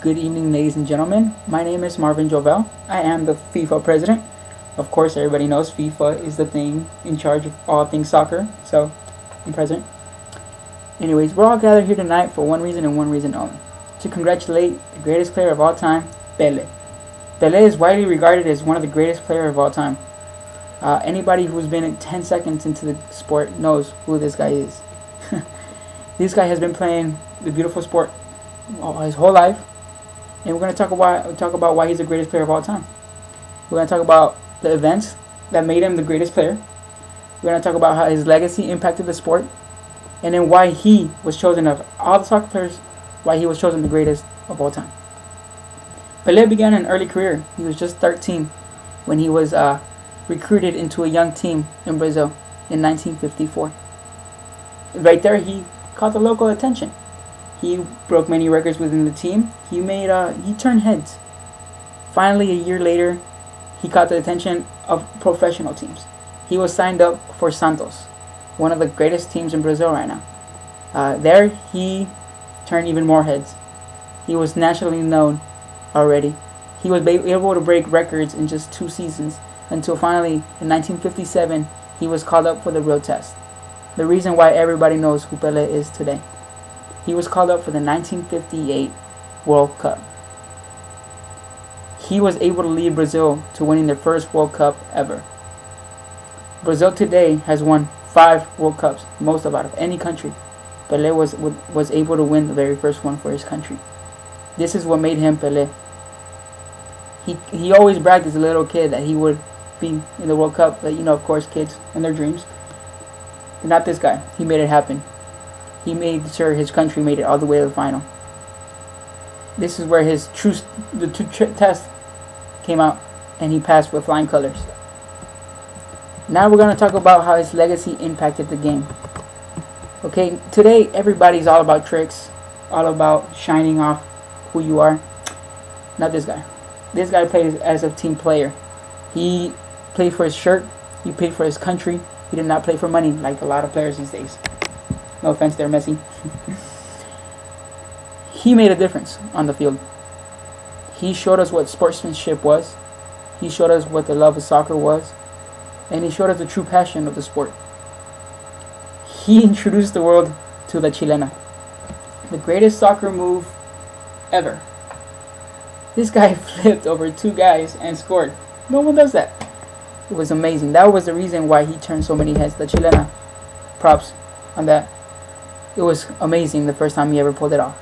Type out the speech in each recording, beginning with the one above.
Good evening, ladies and gentlemen. My name is Marvin Jovel. I am the FIFA president. Of course, everybody knows FIFA is the thing in charge of all things soccer, so I'm president. Anyways, we're all gathered here tonight for one reason and one reason only: to congratulate the greatest player of all time, Pele. Pele is widely regarded as one of the greatest players of all time. Anybody who's been 10 seconds into the sport knows who this guy is. This guy has been playing the beautiful sport his whole life, and we're going to talk about why he's the greatest player of all time. We're going to talk about the events that made him the greatest player. We're going to talk about how his legacy impacted the sport, and then why he was chosen of all the soccer players, why he was chosen the greatest of all time. Pelé began an early career. He was just 13 when he was recruited into a young team in Brazil in 1954. Right there, he caught the local attention. He broke many records within the team. He turned heads. Finally, a year later, he caught the attention of professional teams. He was signed up for Santos, one of the greatest teams in Brazil right now. There, he turned even more heads. He was nationally known already. He was able to break records in just 2 seasons until finally, in 1957, he was called up for the real test. The reason why everybody knows who Pelé is today. He was called up for the 1958 World Cup. He was able to lead Brazil to winning their first World Cup ever. Brazil today has won 5 World Cups, most out of any country. Pelé was able to win the very first one for his country. This is what made him Pelé. He always bragged as a little kid that he would be in the World Cup, but of course, kids and their dreams. But not this guy. He made it happen. He made sure his country made it all the way to the final. This is where the true test came out, and he passed with flying colors. Now we're going to talk about how his legacy impacted the game. Okay, today everybody's all about tricks, all about shining off who you are. Not this guy. This guy plays as a team player. He played for his shirt. He played for his country. He did not play for money like a lot of players these days. No offense there, Messi. He made a difference on the field. He showed us what sportsmanship was. He showed us what the love of soccer was. And he showed us the true passion of the sport. He introduced the world to the chilena, the greatest soccer move ever. This guy flipped over 2 guys and scored. No one does that. It was amazing. That was the reason why he turned so many heads. The chilena. Props on that. It was amazing the first time he ever pulled it off.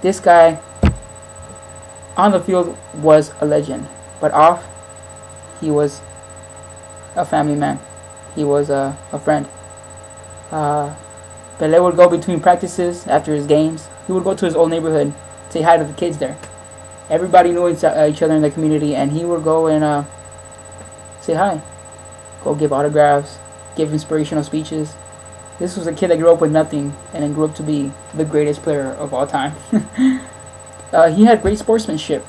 This guy on the field was a legend, but off, he was a family man. He was a friend. Pelé would go between practices after his games. He would go to his old neighborhood, say hi to the kids there. Everybody knew each other in the community, and he would go and say hi, go give autographs, give inspirational speeches. This was a kid that grew up with nothing and then grew up to be the greatest player of all time. He had great sportsmanship.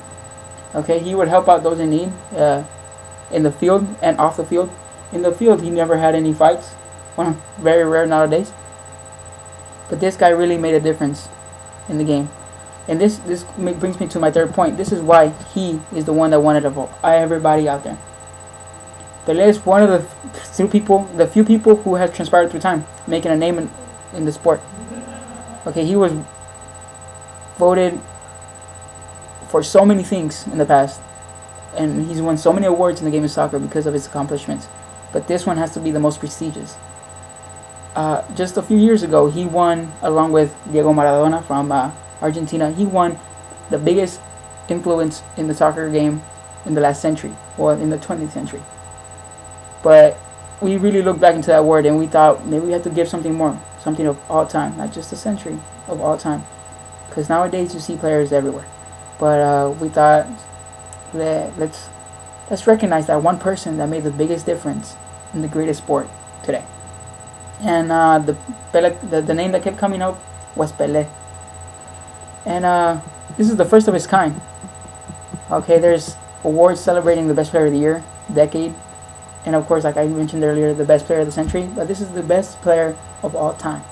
Okay, he would help out those in need in the field and off the field. In the field, he never had any fights. Well, very rare nowadays. But this guy really made a difference in the game. And this brings me to my third point. This is why he is the one that wanted to vote. Everybody out there. Pelé is one of the few people who has transpired through time, making a name in the sport. Okay, he was voted for so many things in the past, and he's won so many awards in the game of soccer because of his accomplishments. But this one has to be the most prestigious. Just a few years ago, he won, along with Diego Maradona from Argentina, he won the biggest influence in the soccer game in the last century, or in the 20th century. But we really looked back into that award and we thought maybe we had to give something more, something of all time, not just a century, of all time. Because nowadays you see players everywhere. But we thought let's recognize that one person that made the biggest difference in the greatest sport today. And the name that kept coming up was Pelé. And this is the first of its kind. Okay, there's awards celebrating the best player of the year, decade, and of course, like I mentioned earlier, the best player of the century. But this is the best player of all time,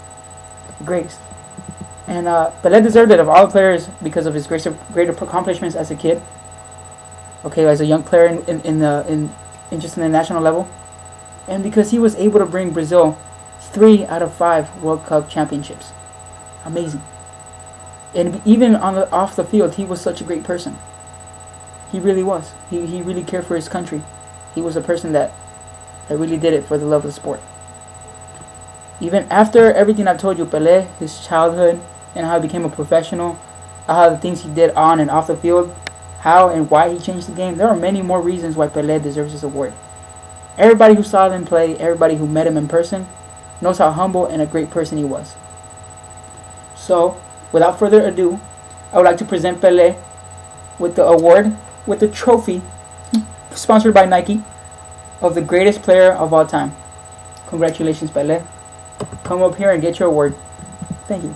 the greatest. And Pelé deserved it of all the players because of his greater accomplishments as a kid. Okay, as a young player in just in the national level, and because he was able to bring Brazil 3 out of 5 World Cup championships. Amazing. And even off the field, he was such a great person. He really was. He really cared for his country. He was a person that really did it for the love of the sport. Even after everything I've told you, Pelé, his childhood, and how he became a professional, how the things he did on and off the field, how and why he changed the game, there are many more reasons why Pelé deserves this award. Everybody who saw him play, everybody who met him in person, knows how humble and a great person he was. So, without further ado, I would like to present Pelé with the award, with the trophy, sponsored by Nike, of the greatest player of all time. Congratulations, Pelé. Come up here and get your award. Thank you.